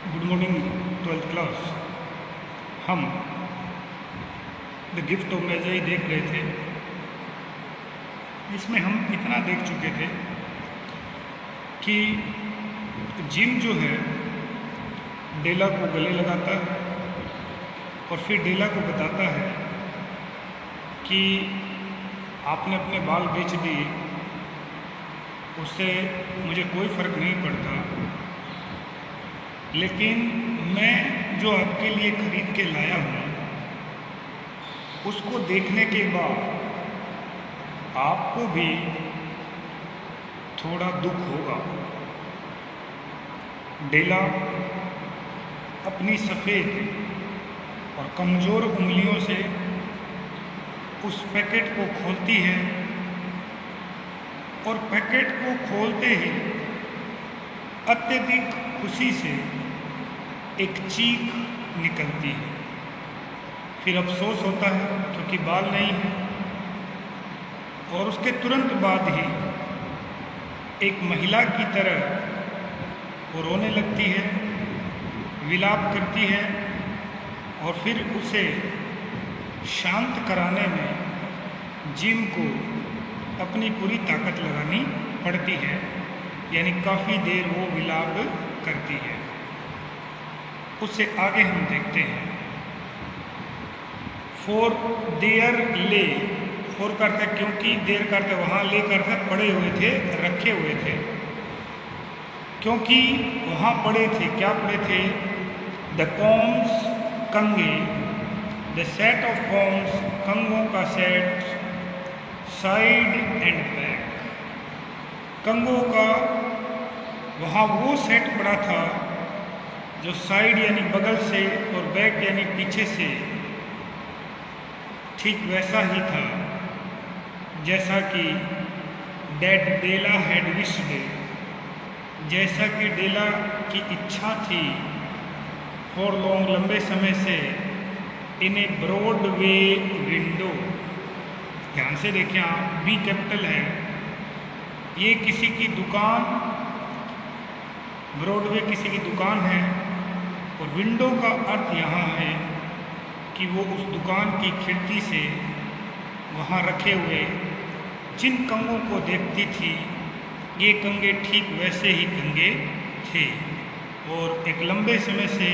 Good morning 12th class. हम the gift of मैजाई देख रहे थे। इसमें हम इतना देख चुके थे कि जिम जो है डेला को गले लगाता है और फिर डेला को बताता है कि आपने अपने बाल बेच दिए, उससे मुझे कोई फ़र्क नहीं पड़ता, लेकिन मैं जो आपके लिए खरीद के लाया हूँ उसको देखने के बाद आपको भी थोड़ा दुख होगा। डेला अपनी सफ़ेद और कमज़ोर उंगलियों से उस पैकेट को खोलती है और पैकेट को खोलते ही अत्यधिक खुशी से एक चीख निकलती है। फिर अफसोस होता है क्योंकि बाल नहीं है, और उसके तुरंत बाद ही एक महिला की तरह वो रोने लगती है, विलाप करती है, और फिर उसे शांत कराने में जिम को अपनी पूरी ताकत लगानी पड़ती है, यानी काफ़ी देर वो विलाप करती है। उससे आगे हम देखते हैं फॉर देयर ले। फॉर का अर्थ है क्योंकि, देर का अर्थ है वहाँ, ले का अर्थ है पड़े हुए थे, रखे हुए थे। क्योंकि वहाँ पड़े थे, क्या पड़े थे? द कॉम्स, कंगे, द सेट ऑफ कॉम्स, कंगों का सेट, साइड एंड बैक, कंगों का वहाँ वो सेट पड़ा था जो साइड यानी बगल से और बैक यानी पीछे से ठीक वैसा ही था जैसा कि दैट डेला हैड विश्ड, जैसा कि डेला की इच्छा थी फॉर लॉन्ग, लंबे समय से, इन ए ब्रॉड वे विंडो। ध्यान से देखें आप, बी कैपिटल है, ये किसी की दुकान, ब्रॉडवे किसी की दुकान है, और विंडो का अर्थ यहाँ है कि वो उस दुकान की खिड़की से वहाँ रखे हुए जिन कंगों को देखती थी, ये कंगे ठीक वैसे ही कंगे थे, और एक लंबे समय से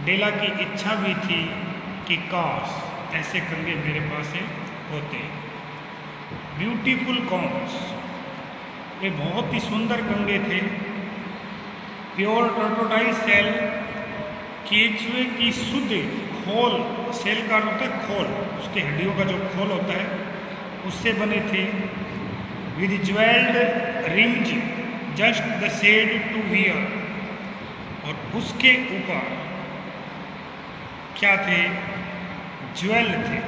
डेला की इच्छा भी थी कि काश ऐसे कंगे मेरे पास होते। ब्यूटीफुल कॉम्स, वे बहुत ही सुंदर कंगे थे। प्योर टर्टोडाइल सेल, केचुए की शुद्ध खोल, सेल का होता है खोल, उसके हड्डियों का जो खोल होता है उससे बने थे। With jewelled rims just the shade to wear, और उसके ऊपर क्या थे? ज्वेल थे।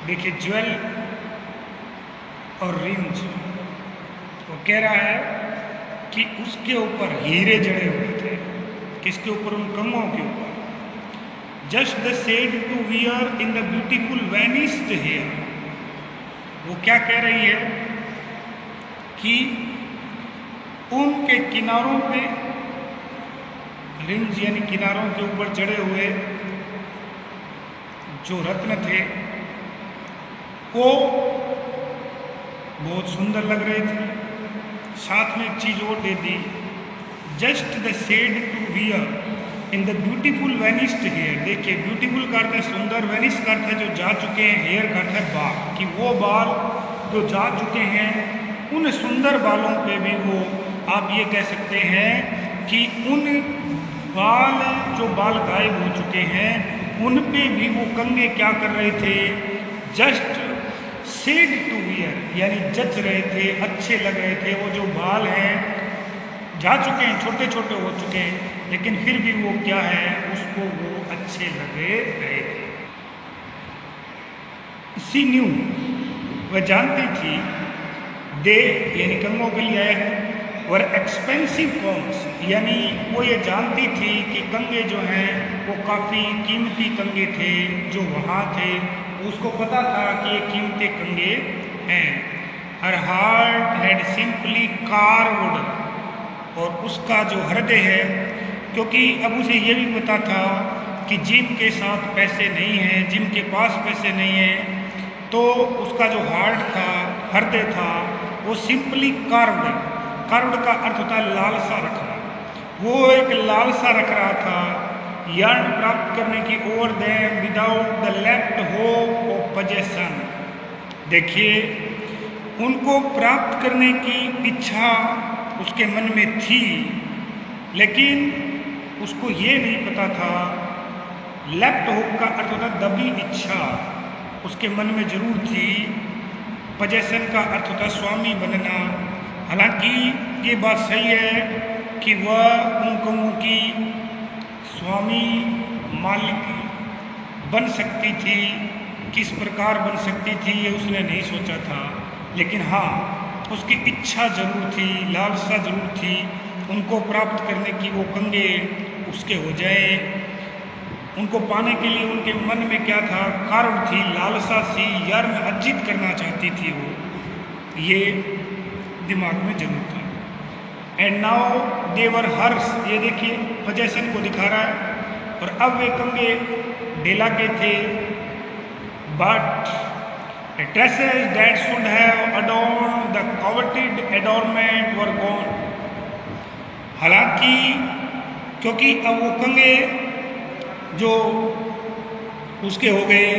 देखिए, ज्वेल और रिम्स, वो कह रहा है कि उसके ऊपर हीरे जड़े हुए थे। किसके ऊपर? उन कंगों के ऊपर। Just the shade to wear in the beautiful vanished hair. वो क्या कह रही है कि उनके किनारों पे, रिम्स यानी किनारों के ऊपर जड़े हुए जो रत्न थे वो बहुत सुंदर लग रहे थे। साथ में एक चीज़ और दे दी, just the shade to wear in the beautiful vanished hair. देखिए, ब्यूटीफुल का अर्थ है सुंदर, वैनिश का अर्थ है जो जा चुके हैं, हेयर का अर्थ है बाल, कि वो बाल जो जा चुके हैं उन सुंदर बालों पे भी वो, आप ये कह सकते हैं कि उन बाल जो बाल गायब हो चुके हैं उन पे भी वो कंगे क्या कर रहे थे? जस्ट शेड टू वियर, यानी जच रहे थे, अच्छे लग रहे थे। वो जो बाल हैं जा चुके हैं, छोटे छोटे हो चुके हैं, लेकिन फिर भी वो क्या है, उसको वो अच्छे लगे रहे थे। सी न्यू, वह जानती थी, दे यानी कंगों के लिए आए हैं, और एक्सपेंसिव कॉम्स, यानी वो ये जानती थी कि कंगे जो हैं वो काफ़ी कीमती कंगे थे जो वहाँ थे। उसको पता था कि ये कीमती कंगे हैं। Her heart had simply carved, और उसका जो हृदय है, क्योंकि अब उसे ये भी पता था कि जिम के साथ पैसे नहीं हैं, जिम के पास पैसे नहीं हैं, तो उसका जो हार्ट था, हृदय था, वो सिंपली कार्व्ड, कार्व्ड का अर्थ होता है लालसा रखना। वो एक लालसा रख रहा था यर्न प्राप्त करने की over them without the left hope of possession. देखिए, उनको प्राप्त करने की इच्छा उसके मन में थी, लेकिन उसको ये नहीं पता था लेफ्ट होप का अर्थ होता है दबी इच्छा, उसके मन में जरूर थी। पोजेशन का अर्थ होता है स्वामी बनना। हालांकि ये बात सही है कि वह उन कौमों की स्वामी मालिक बन सकती थी, किस प्रकार बन सकती थी ये उसने नहीं सोचा था, लेकिन हाँ उसकी इच्छा जरूर थी, लालसा जरूर थी उनको प्राप्त करने की, वो कंगे उसके हो जाए। उनको पाने के लिए उनके मन में क्या था, कारण थी, लालसा सी, यर्न अर्जित करना चाहती थी वो, ये दिमाग में जरूर था। एंड नाउ देवर हर्ष, ये देखिए पोजेशन को दिखा रहा है, और अब वे कंगे डेला के थे। But dresses that should have adorned the coveted adornment were gone। हालांकि क्योंकि अब वो कंगे जो उसके हो गए,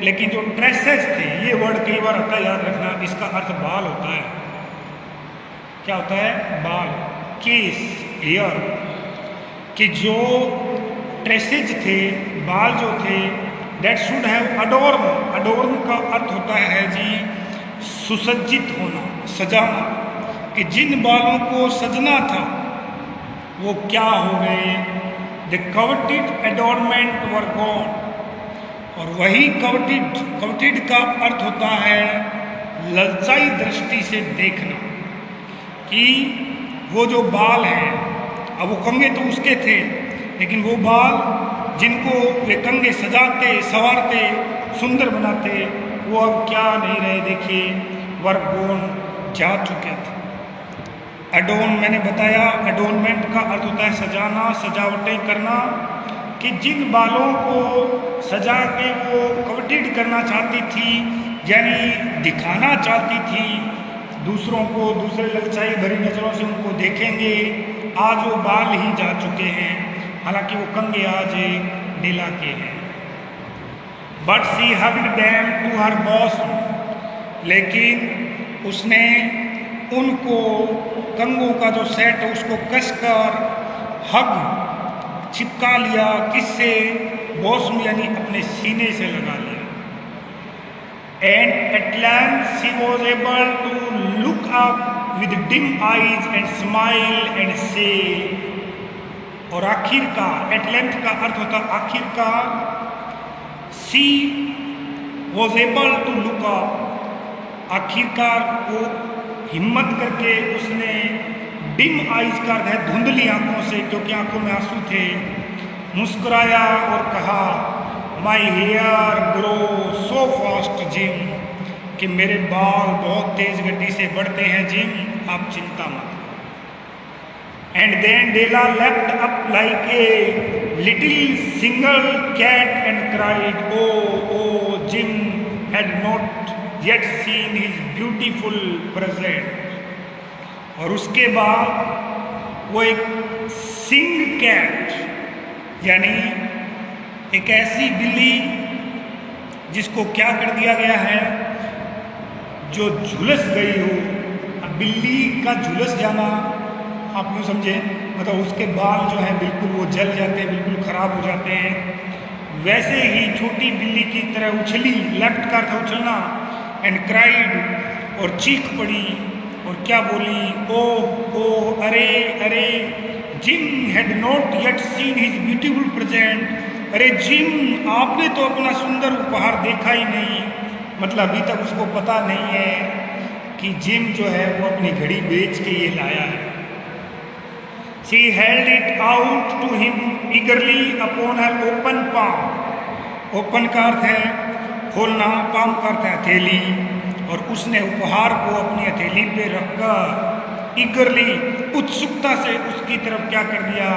लेकिन जो ड्रेसेस थे, ये वर्ड कई बार आता है, याद रखना, इसका अर्थ बाल होता है। क्या होता है? बाल, केस, हेयर, कि जो ड्रेसेज थे, बाल जो थे, दैट शुड हैव अडोर्न, अडोर्न का अर्थ होता है जी सुसज्जित होना, सजाना, कि जिन बालों को सजना था वो क्या हो गए, द कवर्टेड एडोर्नमेंट वर गॉन। और वही कवर्टेड, कवर्टेड का अर्थ होता है ललचाई दृष्टि से देखना, कि वो जो बाल हैं, अब वो कंगे तो उसके थे, लेकिन वो बाल जिनको वे कंगे सजाते, संवारते, सुंदर बनाते, वो अब क्या नहीं रहे, देखिए वर्गोन जा चुके थे। एडोन मैंने बताया, एडोनमेंट का अर्थ होता है सजाना, सजावटें करना, कि जिन बालों को सजा के वो कवर्टेड करना चाहती थी, यानी दिखाना चाहती थी दूसरों को, दूसरे ललचाई भरी नजरों से उनको देखेंगे, आज वो बाल ही जा चुके हैं। हालांकि वो कंगे आज डेला के हैं। But she hugged them to her boss, लेकिन उसने उनको, कंगों का जो सेट है उसको कसकर हग, चिपका लिया, किससे? बॉस में, यानी अपने सीने से लगा लिया। And at length she was able to look up with dim eyes and smile and say, और आखिरकार, एट लेंथ का अर्थ होता आखिरकार, she was able to look up, आखिरकार वो हिम्मत करके उसने, डिम आइज का अर्थ है धुंधली आंखों से, क्योंकि आंखों में आंसू थे, मुस्कुराया और कहा, my hair grow so fast Jim, कि मेरे बाल बहुत तेज गति से बढ़ते हैं जिम, आप चिंता मत करो। And then Dela leapt up like a little single cat and cried, "Oh, oh!" Jim had not yet seen his beautiful present। और उसके बाद वो एक सिंग कैट, यानी एक ऐसी बिल्ली जिसको क्या कर दिया गया है, जो झुलस गई हो। अब बिल्ली का झुलस जाना आप यूँ समझे, मतलब उसके बाल जो हैं बिल्कुल वो जल जाते हैं, बिल्कुल ख़राब हो जाते हैं। वैसे ही छोटी बिल्ली की तरह उछली, लेफ्ट का था उछलना, एंड क्राइड, और चीख पड़ी, और क्या बोली, ओह ओह, अरे अरे। Gym had not yet seen his beautiful present, अरे जिम आपने तो अपना सुंदर उपहार देखा ही नहीं, मतलब अभी तक उसको पता नहीं है कि जिम जो है वो अपनी घड़ी बेच के ये लाया है। She held it out to him eagerly upon her open palm। Open का अर्थ है खोलना, पाम का अर्थ है हथेली, और उसने उपहार को अपनी हथेली पे रखकर ईगरली, उत्सुकता से उसकी तरफ क्या कर दिया,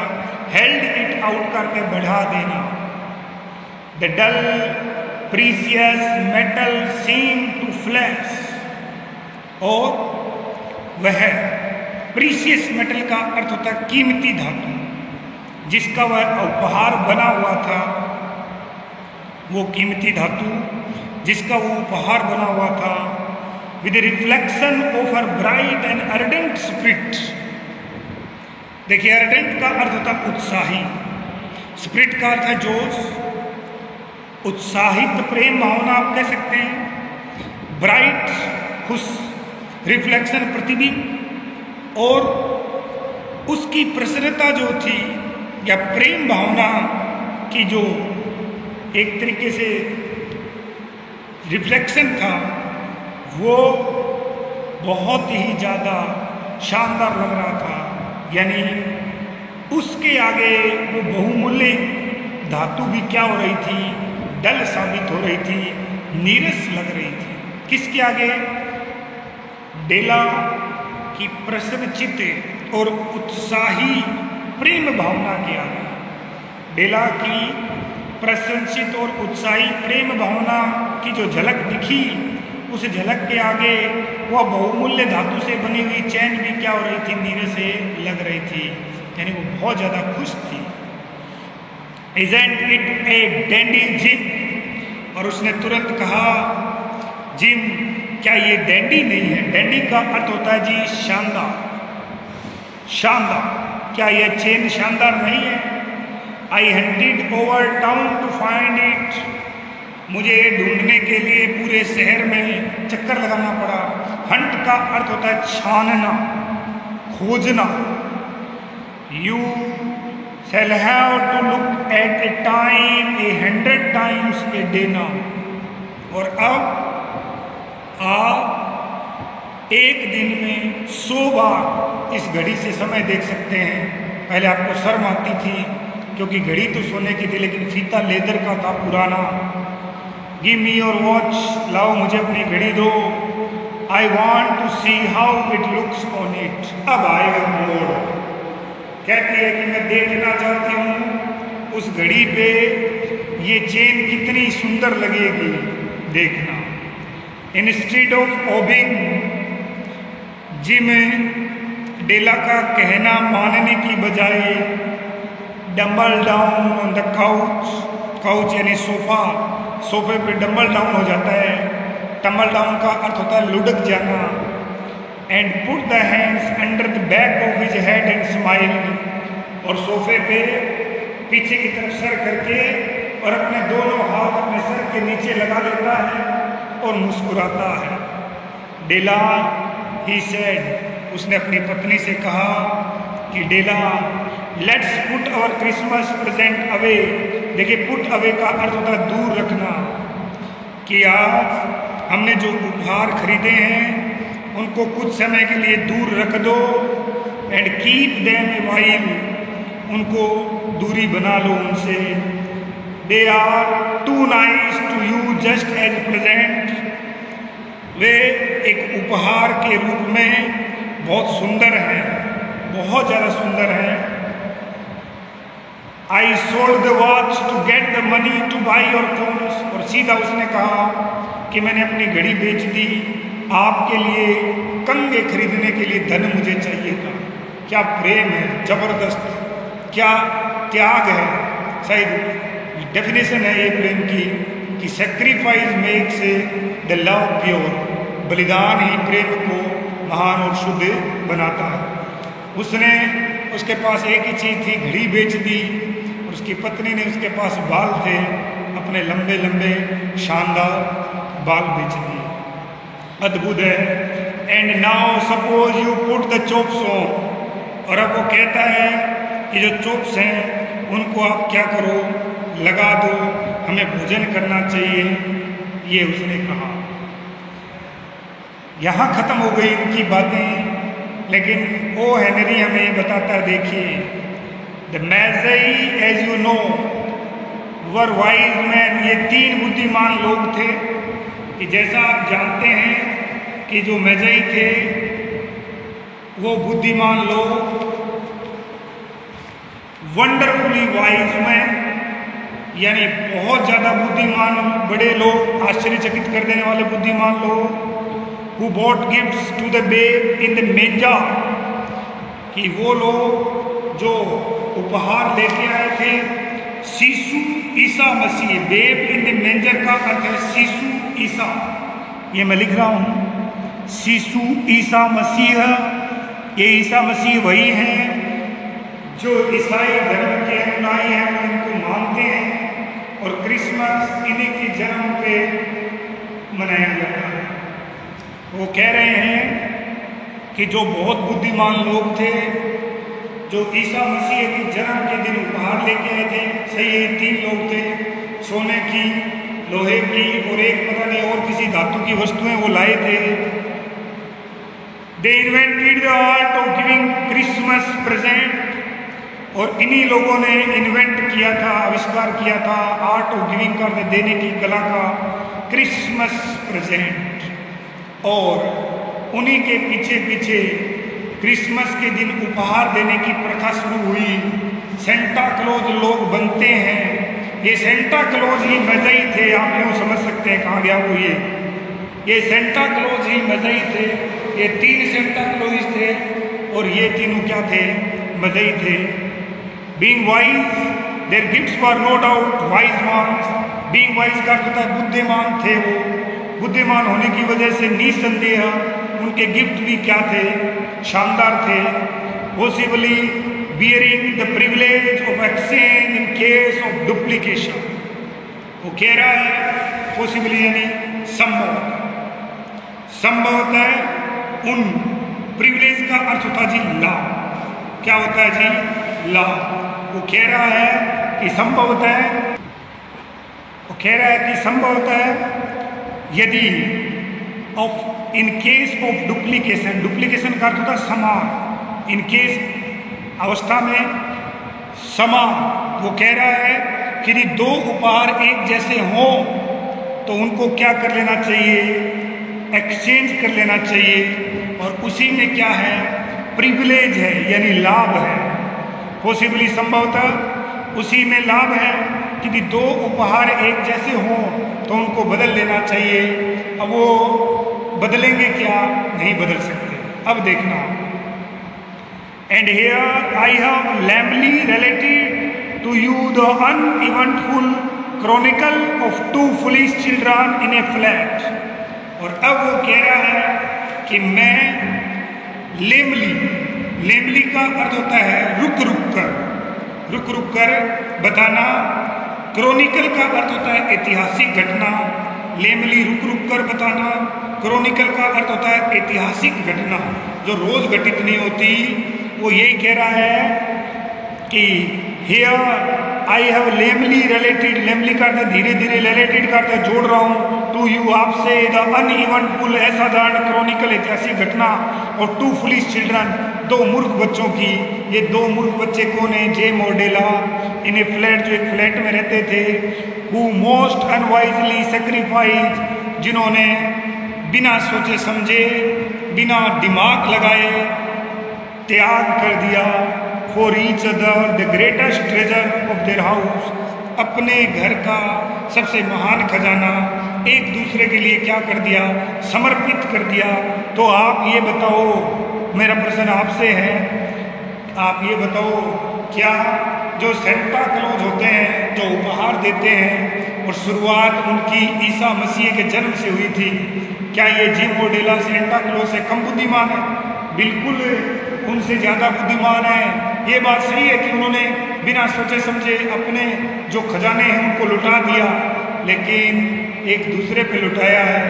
हेल्ड इट आउट करके बढ़ा देना। The dull precious metal seem to flash, और वह प्रीसियस मेटल का अर्थ होता है कीमती धातु, जिसका वह उपहार बना हुआ था, वो कीमती धातु जिसका वो उपहार बना हुआ था, with reflection of her bright and ardent spirit. देखिए, अर्डेंट का अर्थ होता है उत्साही, स्पिरिट का अर्थ है जोश, उत्साहित प्रेम भावना आप कह सकते हैं, ब्राइट खुश, रिफ्लेक्शन प्रतिबिंब, और उसकी प्रसन्नता जो थी या प्रेम भावना की जो एक तरीके से रिफ्लेक्शन था, वो बहुत ही ज़्यादा शानदार लग रहा था। यानी उसके आगे वो बहुमूल्य धातु भी क्या हो रही थी, डल साबित हो रही थी, नीरस लग रही थी। किसके आगे? डेला की प्रसन्नचित्त और उत्साही प्रेम भावना के आगे। डेला की प्रसन्नचित्त और उत्साही प्रेम भावना की जो झलक दिखी, उस झलक के आगे वह बहुमूल्य धातु से बनी हुई चैन भी क्या हो रही थी, नीरे से लग रही थी। यानी वो बहुत ज़्यादा खुश थी। Isn't it a dandy gym? और उसने तुरंत कहा, जिम, क्या ये डैंडी नहीं है? डैंडी का अर्थ होता है जी शानदार, शानदार। क्या ये चेन शानदार नहीं है? I hunted over town to find it. मुझे ढूंढने के लिए पूरे शहर में चक्कर लगाना पड़ा। हंट का अर्थ होता है छानना, खोजना। You shall have to look at a time 100 times a day now. और अब आप एक दिन में 100 बार इस घड़ी से समय देख सकते हैं। पहले आपको शर्म आती थी क्योंकि घड़ी तो सोने की थी, लेकिन फीता लेदर का था पुराना। गिव मी योर वॉच, लाओ मुझे अपनी घड़ी दो। I want to see how it looks on it. अब आएगा मोड़। कहती है कि मैं देखना चाहती हूँ उस घड़ी पे ये चेन कितनी सुंदर लगेगी, देखना। इंस्टेड ऑफ ओबिंग, जिम डेला का कहना मानने की बजाय dumbbell down on the couch, couch यानी सोफा, सोफे पे डम्बल डाउन हो जाता है। डम्बल डाउन का अर्थ होता है लुढ़क जाना। And put the hands under the back of his head and smile, और सोफे पे पीछे की तरफ सर करके और अपने दोनों हाथ अपने सर के नीचे लगा लेता है और मुस्कुराता है। डेला, ही सेड, उसने अपनी पत्नी से कहा कि Della, let's put our Christmas presents away. देखिए, पुट अवे का अर्थ होता है दूर रखना, कि आज हमने जो उपहार खरीदे हैं उनको कुछ समय के लिए दूर रख दो। And keep them a while, उनको दूरी बना लो उनसे। They are too nice to you just as present, वे एक उपहार के रूप में बहुत सुंदर हैं, बहुत ज़्यादा सुंदर हैं। I sold the watch to get the money to buy your combs, और सीधा उसने कहा कि मैंने अपनी घड़ी बेच दी, आपके लिए कंगे खरीदने के लिए धन मुझे चाहिए था। क्या प्रेम है, जबरदस्त, क्या त्याग है। शायद डेफिनेशन है ये प्रेम की कि sacrifice makes the love pure, बलिदान ही प्रेम को महान और शुद्ध बनाता है। उसने, उसके पास एक ही चीज़ थी, घड़ी बेच दी। उसकी पत्नी ने, उसके पास बाल थे, अपने लंबे लंबे शानदार बाल बेच दिए। अद्भुत है। And now suppose you put the chops on, और अब वो कहता है कि जो चोप्स हैं उनको आप क्या करो, लगा दो, हमें भोजन करना चाहिए, ये उसने कहा। यहाँ ख़त्म हो गई उनकी बातें, लेकिन ओ हेनरी हमें ये बताता है, देखिए, the magi as you know were wise men, ये 3 बुद्धिमान लोग थे कि जैसा आप जानते हैं कि जो मैज़ई थे वो बुद्धिमान लोग, वंडरफुली वाइज मैन, यानी बहुत ज़्यादा बुद्धिमान बड़े लोग, आश्चर्यचकित कर देने वाले बुद्धिमान लोग, who brought gifts to the babe in the manger, कि वो लोग जो उपहार लेके आए थे शिशु Isa Masih. Babe in the मेंजर का अर्थ है शिशु ईसा, ये मैं लिख रहा हूँ, शिशु ईसा मसीह। ये ईसा मसीह वही हैं जो ईसाई धर्म के अनुयायी हैं, उनको मानते हैं, और क्रिसमस इन्हीं के जन्म पे मनाया जाता है। वो कह रहे हैं कि जो बहुत बुद्धिमान लोग थे, जो ईसा मसीह के जन्म के दिन उपहार लेके आए थे, सही है 3 लोग थे, सोने की, लोहे की और एक पता नहीं और किसी धातु की वस्तुएं वो लाए थे। They invented the art of giving Christmas presents, और इन्हीं लोगों ने इन्वेंट किया था, आविष्कार किया था आर्ट ऑफ गिविंग कर देने की कला का, क्रिसमस प्रेजेंट। और उन्हीं के पीछे पीछे क्रिसमस के दिन उपहार देने की प्रथा शुरू हुई। सेंटा क्लॉज लोग बनते हैं, ये सेंटा क्लॉज ही मज़ई थे, आप यूँ समझ सकते हैं कहाँ गया वो ये सेंटा क्लॉज ही मज़ई थे। ये 3 सेंटा क्लॉज थे और ये तीनों क्या थे? मज़ई थे। Being wise their gifts were no doubt wise ones. Being wise का होता है बुद्धिमान थे, वो बुद्धिमान होने की वजह से निसंदेह उनके गिफ्ट भी क्या थे? शानदार थे। Possibly bearing the privilege of exchange in case of duplication. वो कह रहा है पॉसिबली यानी संभवतः है। उन प्रिविलेज का अर्थ होता है जी लाभ। क्या होता है जी? लाभ। वो कह रहा है कि संभवतः यदि of in case of duplication, duplication का अर्थ होता है समान, इन केस अवस्था में समान। वो कह रहा है कि यदि 2 उपहार एक जैसे हों तो उनको क्या कर लेना चाहिए? एक्सचेंज कर लेना चाहिए। और उसी में क्या है? प्रिविलेज है, यानी लाभ है। पॉसिबली संभवतः उसी में लाभ है कि यदि 2 उपहार एक जैसे हों तो उनको बदल लेना चाहिए। अब वो बदलेंगे क्या? नहीं बदल सकते। अब देखना, and here I have lamely related to you the uneventful chronicle of 2 foolish children in a flat. और अब वो कह रहा है कि मैं लेमली का अर्थ होता है रुक रुक कर बताना। क्रॉनिकल का अर्थ होता है ऐतिहासिक घटना। लेमली रुक कर बताना। क्रॉनिकल का अर्थ होता है ऐतिहासिक घटना जो रोज घटित नहीं होती। वो यही कह रहा है कि हियर आई हैव लेमली रिलेटेड। लेमली का अर्थ धीरे धीरे, रिलेटेड का अर्थ जोड़ रहा हूँ। टू यू आपसे द अनइवेंटफुल असाधारण क्रॉनिकल ऐतिहासिक घटना और 2 फुलिश चिल्ड्रन 2 मूर्ख बच्चों की। ये 2 मूर्ख बच्चे कौन है? जेम और डेला। इन्हें फ्लैट, जो एक फ्लैट में रहते थे, हु मोस्ट अनवाइजली सेक्रीफाइज, जिन्होंने बिना सोचे समझे, बिना दिमाग लगाए त्याग कर दिया। For each other the greatest treasure of their house, अपने घर का सबसे महान खजाना एक दूसरे के लिए क्या कर दिया? समर्पित कर दिया। तो आप ये बताओ, मेरा प्रश्न आपसे है, आप ये बताओ, क्या जो सेंटा क्लॉज होते हैं, जो उपहार देते हैं और शुरुआत उनकी ईसा मसीह के जन्म से हुई थी, क्या ये जिम और डेला सेंटा क्लॉज से कम बुद्धिमान है? बिल्कुल उनसे ज़्यादा बुद्धिमान है। ये बात सही है कि उन्होंने बिना सोचे समझे अपने जो खजाने हैं उनको लुटा दिया, लेकिन एक दूसरे पे लुटाया है,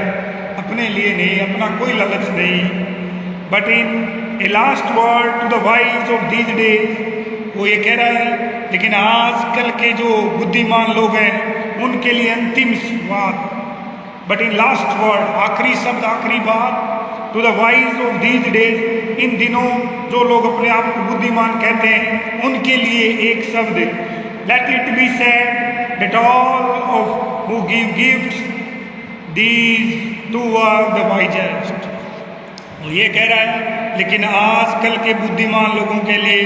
अपने लिए नहीं, अपना कोई लालच नहीं। But in a last word to the wise of these days, वो ये कह रहा है, लेकिन आजकल के जो बुद्धिमान लोग हैं उनके लिए अंतिम बात, बट इन लास्ट वर्ड, आखिरी शब्द, आखिरी बात, to the wise of these days, इन दिनों जो लोग अपने आप को बुद्धिमान कहते हैं उनके लिए एक शब्द, let it be said that all of who give gifts, these two are the wisest. वो ये कह रहा है, लेकिन आजकल के बुद्धिमान लोगों के लिए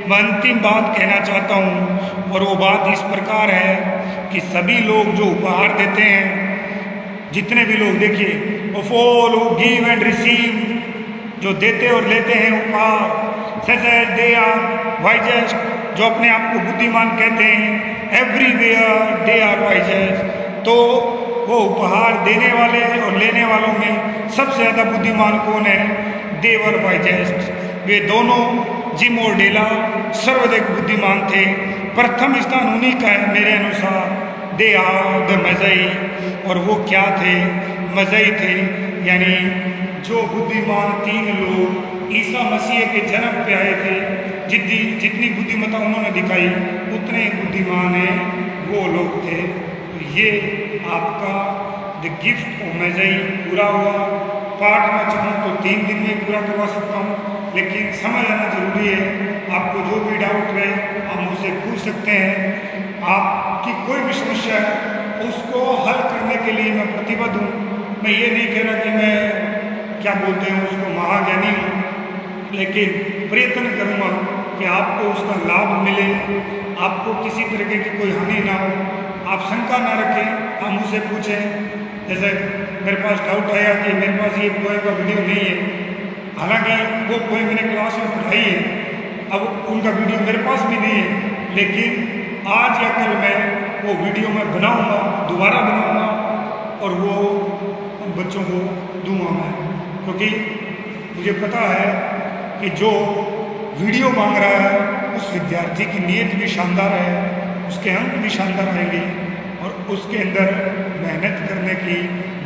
मैं अंतिम बात कहना चाहता हूँ, और वो बात इस प्रकार है कि सभी लोग जो उपहार देते हैं, जितने भी लोग देखिए, of all who give and receive, जो देते और लेते हैं उपहार, such as they are wisest, जो अपने आप को बुद्धिमान कहते हैं, एवरीवेयर दे आर वाइजेस्ट, तो वो उपहार देने वाले और लेने वालों में सबसे ज़्यादा बुद्धिमान कौन है? देवर वाइजेस्ट। वे दोनों जिम और डेला सर्वाधिक बुद्धिमान थे। प्रथम स्थान उन्हीं का है मेरे अनुसार। दे आर द मज़ई, और वो क्या थे? मज़ई थे, यानी जो बुद्धिमान तीन लोग ईसा मसीह के जन्म पे आए थे, जितनी बुद्धिमत्ता उन्होंने दिखाई उतने बुद्धिमान है वो लोग थे। तो ये आपका द गिफ्ट ऑफ मज़ई पूरा हुआ। पाठ में चाहूँ तो 3 दिन में पूरा करवा सकता हूँ, लेकिन समझ आना जरूरी है। आपको जो भी डाउट है आप मुझसे पूछ सकते हैं। आपकी कोई भी समस्या है उसको हल करने के लिए मैं प्रतिबद्ध हूँ। मैं ये नहीं कह रहा कि मैं क्या बोलते हैं उसको महाज्ञानी हूँ, लेकिन प्रयत्न करूँगा कि आपको उसका लाभ मिले, आपको किसी तरीके की कोई हानि ना हो। आप शंका ना रखें, आप मुझसे पूछें। जैसे मेरे पास डाउट आया कि मेरे पास ये पोएम का वीडियो नहीं है, हालांकि वो पोएम मैंने क्लास में पढ़ाई है, अब उनका वीडियो मेरे पास भी नहीं है, लेकिन आज या कल मैं वो वीडियो मैं बनाऊंगा, दोबारा बनाऊंगा और वो उन बच्चों को दूंगा मैं, क्योंकि मुझे पता है कि जो वीडियो मांग रहा है उस विद्यार्थी की नीयत भी शानदार है, उसके अंक भी शानदार आएंगे और उसके अंदर मेहनत करने की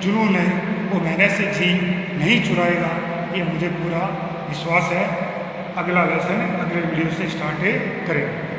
जुनून है, वो मेहनत से जी नहीं चुराएगा, ये मुझे पूरा विश्वास है। अगला लेसन अगले वीडियो से स्टार्ट करेंगे।